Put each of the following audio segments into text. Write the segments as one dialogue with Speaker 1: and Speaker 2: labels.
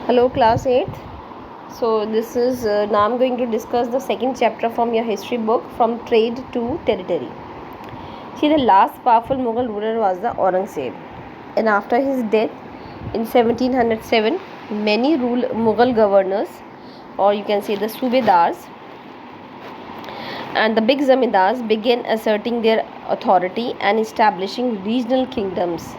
Speaker 1: Hello class 8th. So this is now I'm going to discuss the second chapter from your history book, from trade to territory. See, the last powerful Mughal ruler was the Aurangzeb, and after his death in 1707, many Mughal governors, or you can say the Subedars and the big zamindars, began asserting their authority and establishing regional kingdoms.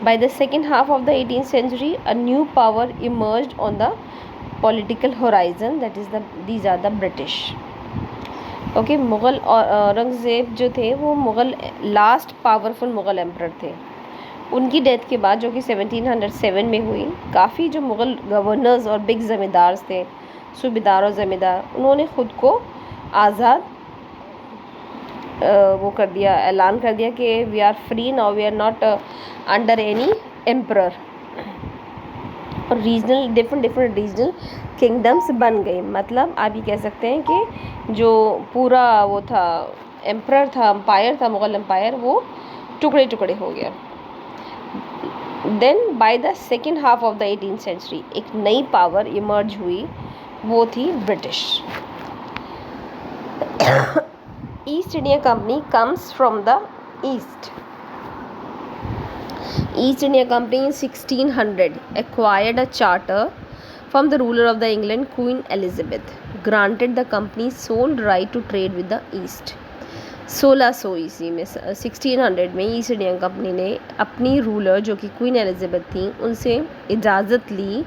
Speaker 1: By the second half of the 18th century, a new power emerged on the political horizon, that is these are the British. Okay Mughal Aurangzeb जो थे वो Mughal last powerful Mughal emperor थे. उनकी death के बाद, जो कि 1707 में हुई, काफ़ी जो मुग़ल गवर्नर्स और बिग ज़मींदार थे, सूबेदार और ज़मींदार, उन्होंने ख़ुद को आज़ाद वो कर दिया, ऐलान कर दिया कि we are free now, we are not under any emperor. और रीजनल डिफरेंट रीजनल किंगडम्स बन गए. मतलब आप ये कह सकते हैं कि जो पूरा वो था एम्परर था, एम्पायर था, मुग़ल एम्पायर, वो टुकड़े टुकड़े हो गया. Then by the second half of the 18th century एक नई पावर इमर्ज हुई, वो थी British. East India Company comes from the east. East India Company in 1600 acquired a charter from the ruler of the England, Queen Elizabeth, granted the company sole right to trade with the East. 1600 ईस्वी में 1600 में east India company ने अपनी ruler जो कि queen Elizabeth थी, उनसे इजाज़त ली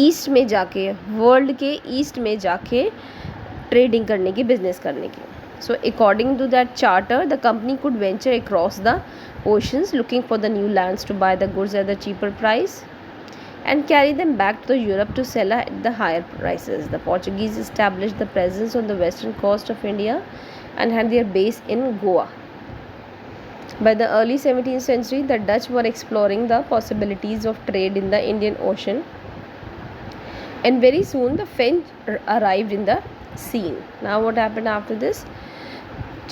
Speaker 1: ईस्ट में जाके, वर्ल्ड के ईस्ट में जाके ट्रेडिंग करने की, बिजनेस करने की. So according to that charter, the company could venture across the oceans looking for the new lands to buy the goods at the cheaper price and carry them back to Europe to sell at the higher prices. The Portuguese established the presence on the western coast of India and had their base in Goa. By the early 17th century, the Dutch were exploring the possibilities of trade in the Indian Ocean, and very soon the French arrived in the scene. Now what happened after this?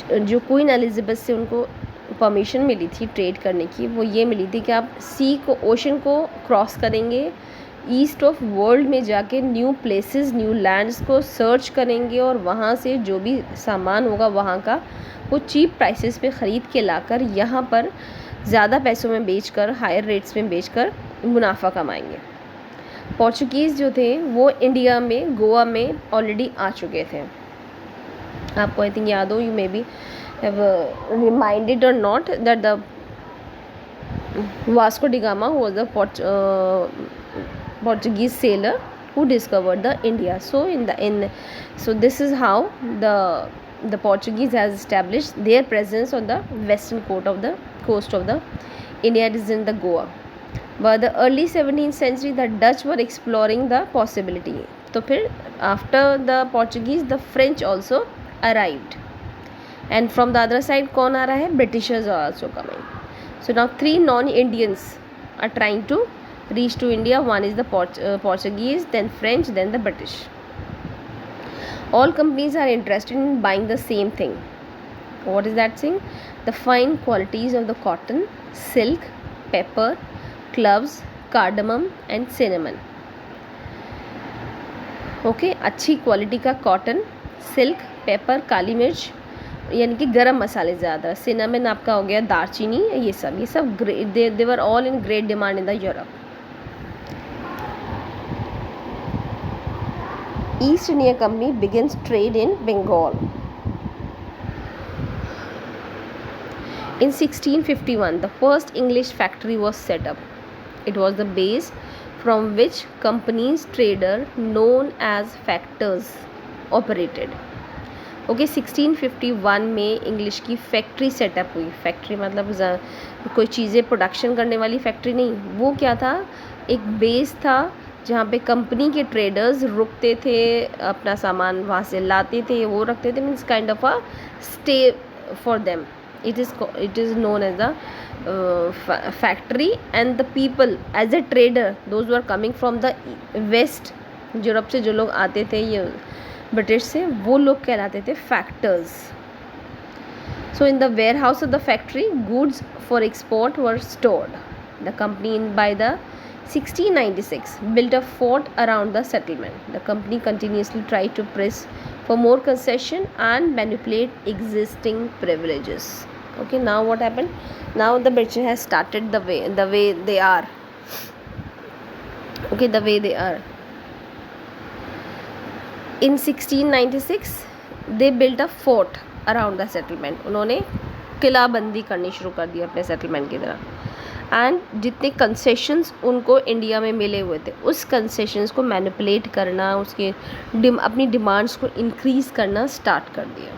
Speaker 1: जो queen Elizabeth से उनको permission मिली थी trade करने की, वो ये मिली थी कि आप सी को, ओशन को क्रॉस करेंगे, ईस्ट ऑफ वर्ल्ड में जाके न्यू प्लेसेस, न्यू लैंड्स को सर्च करेंगे, और वहाँ से जो भी सामान होगा वहाँ का, वो चीप प्राइसेस पे ख़रीद के लाकर यहाँ पर ज़्यादा पैसों में बेचकर, हायर रेट्स में बेचकर मुनाफा कमाएंगे. पोर्चुगीज़ जो थे वो इंडिया में, गोवा में ऑलरेडी आ चुके थे. आपको आई थिंक याद हो, you may be have reminded or not that the Vasco da Gama was the Portuguese sailor who discovered the India. So this is how the Portuguese has established their presence on the western coast of the India. It is in the Goa. By the early 17th century, the Dutch were exploring the possibility. तो फिर after the Portuguese, the French also arrived, and from the other side कौन आ रहा है? Britishers are also coming. So now 3 non-Indians are trying to reach to India. One is the Portuguese, then French, then the British. All companies are interested in buying the same thing. What is that thing? The fine qualities of the cotton, silk, pepper, cloves, cardamom and cinnamon. Okay, अच्छी quality का cotton, silk, paper, काली मिर्च, यानी कि गरम मसाले ज़्यादा, cinnamon आपका हो गया, दालचीनी, ये सब they were all in great demand in the Europe. East India Company begins trade in Bengal. In 1651, the first English factory was set up. It was the base from which companies trader known as factors operated. Okay, 1651 में English की factory setup हुई. Factory मतलब कोई चीज़ें production करने वाली factory नहीं, वो क्या था, एक बेस था जहाँ पे कंपनी के ट्रेडर्स रुकते थे, अपना सामान वहाँ से लाते थे, वो रखते थे. Means kind of a stay for them. It is known as the factory, and the people as a trader, those who are coming from the west, Europe से जो लोग आते थे, ये ब्रिटिश से, वो लोग कहलाते थे factors. So in the warehouse of the factory, goods for export were stored. The company by the 1696 built a fort around the settlement. The company continuously tried to press for more concession and manipulate existing privileges. Okay, now what happened? Now the British has started the way they are. Okay, the way they are. In 1696 they built a fort around the settlement. उन्होंने किलाबंदी करनी शुरू कर दी अपने settlement की तरह। And जितने concessions उनको India में मिले हुए थे उस कंसेशंस को मैनिपुलेट करना, उसके अपनी डिमांड्स को इंक्रीज़ करना स्टार्ट कर दिया।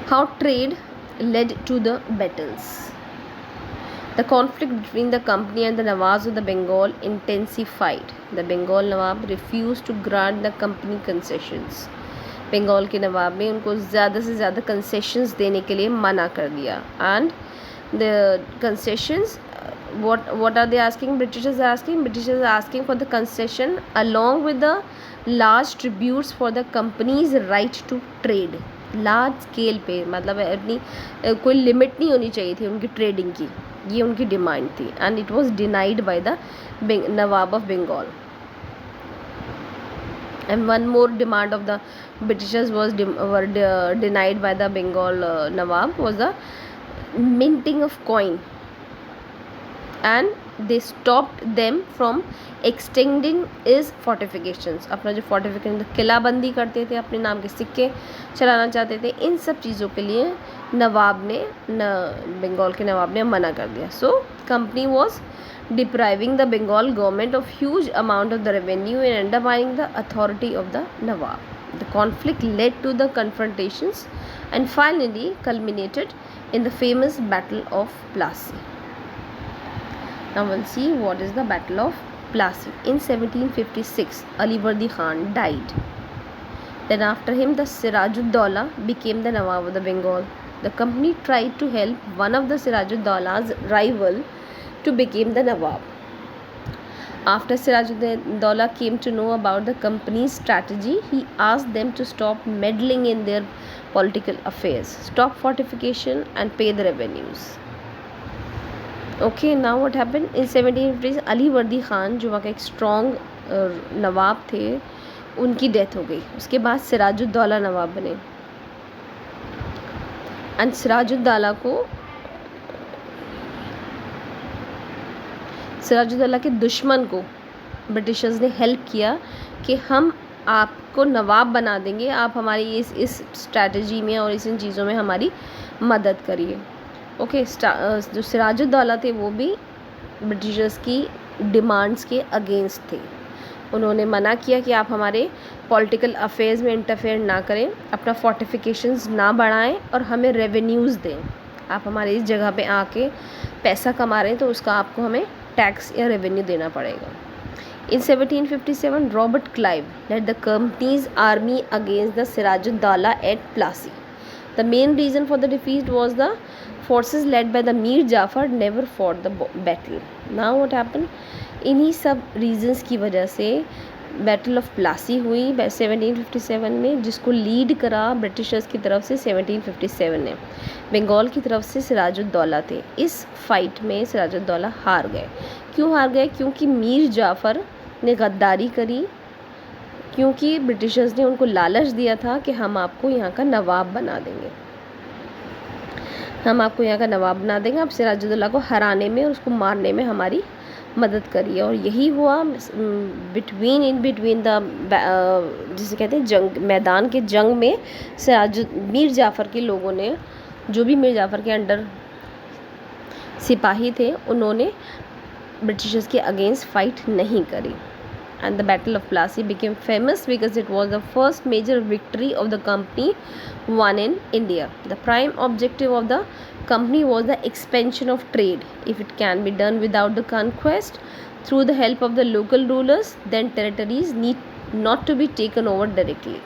Speaker 1: How trade led to the battles. The conflict between the company and the Nawabs of the Bengal intensified. The Bengal Nawab refused to grant the company concessions. Bengal के नवाब ने उनको ज़्यादा से ज़्यादा कंसेशंस देने के लिए मना कर दिया। And the concessions what are they asking? British is asking for the concession along with the large tributes for the company's right to trade. Large scale पे, मतलब अपनी कोई लिमिट नहीं होनी चाहिए थी उनकी ट्रेडिंग की, ये उनकी डिमांड थी। And it was denied by the nawab of Bengal. And one more demand of the Britishers was denied by the Bengal Nawab was the minting of coin, and they stopped them from extending his fortifications. अपना जो fortification किलाबंदी करते थे, अपने नाम के सिक्के चलाना चाहते थे, इन सब चीज़ों के लिए नवाब ने बंगाल के नवाब ने मना कर दिया। So company was depriving the Bengal government of huge amount of the revenue and undermining the authority of the Nawab. The conflict led to the confrontations and finally culminated in the famous Battle of Plassey. Now we'll see what is the Battle of Plassey. In 1756, Ali Vardi Khan died. Then after him, the Siraj-ud-Daulah became the Nawab of the Bengal. The company tried to help one of the Siraj-ud-Daulah's rival to become the Nawab. After Siraj-ud-Daulah came to know about the company's strategy, he asked them to stop meddling in their political affairs, stop fortification and pay the revenues. Okay, now what happened? In 1750 Ali Vardi Khan, जो वहाँ का एक strong नवाब थे, उनकी death हो गई। उसके बाद सिराजुद्दौला नवाब बने। एंड सिराजुद्दौला के दुश्मन को ब्रिटिशर्स ने हेल्प किया कि हम आपको नवाब बना देंगे, आप हमारी इस स्ट्रैटेजी में और इन चीज़ों में हमारी मदद करिए। ओके, जो सिराजुद्दौला थे वो भी ब्रिटिशर्स की डिमांड्स के अगेंस्ट थे। उन्होंने मना किया कि आप हमारे पॉलिटिकल अफेयर्स में इंटरफेयर ना करें, अपना फोर्टिफिकेशंस ना बढ़ाएं और हमें रेवेन्यूज़ दें। आप हमारे इस जगह पे आके पैसा कमा रहे हैं तो उसका आपको हमें टैक्स या रेवेन्यू देना पड़ेगा। In 1757, Robert Clive led the company's army against the Siraj-ud-Daulah at Plassey. The main reason for the defeat was the forces led by the Mir Jafar never fought the battle. Now what happened? इन्हीं सब reasons की वजह से battle of Plassey हुई 1757 में, जिसको lead करा Britishers की तरफ से 1757 ने। बंगाल की तरफ से सिराजुद्दौला थे। इस फाइट में सिराजुद्दौला हार गए। क्यों हार गए? क्योंकि मीर जाफ़र ने गद्दारी करी, क्योंकि ब्रिटिशर्स ने उनको लालच दिया था कि हम आपको यहाँ का नवाब बना देंगे, हम आपको यहाँ का नवाब बना देंगे, आप सिराजुद्दौला को हराने में और उसको मारने में हमारी मदद करिए। और यही हुआ इन बिटवीन द जिसे कहते हैं जंग, मैदान के जंग में मीर जाफ़र के लोगों ने, जो भी मीर जाफ़र के अंडर सिपाही थे, उन्होंने ब्रिटिशर्स के अगेंस्ट फाइट नहीं करी। And the Battle of Plassey became famous because it was the first major victory of the company won in India. The prime objective of the company was the expansion of trade. If it can be done without the conquest, through the help of the local rulers, then territories need not to be taken over directly.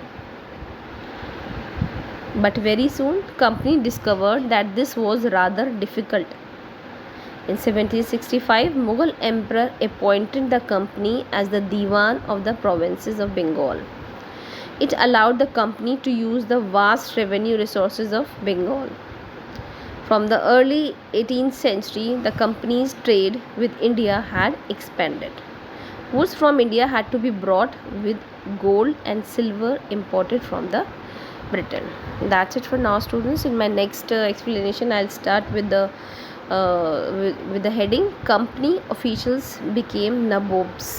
Speaker 1: But very soon, company discovered that this was rather difficult. In 1765, Mughal emperor appointed the company as the Diwan of the provinces of Bengal. It allowed the company to use the vast revenue resources of Bengal. From the early 18th century, the company's trade with India had expanded. Goods from India had to be brought with gold and silver imported from the Britain. That's it for now, students. In my next explanation, I'll start with the heading: Company officials became nabobs.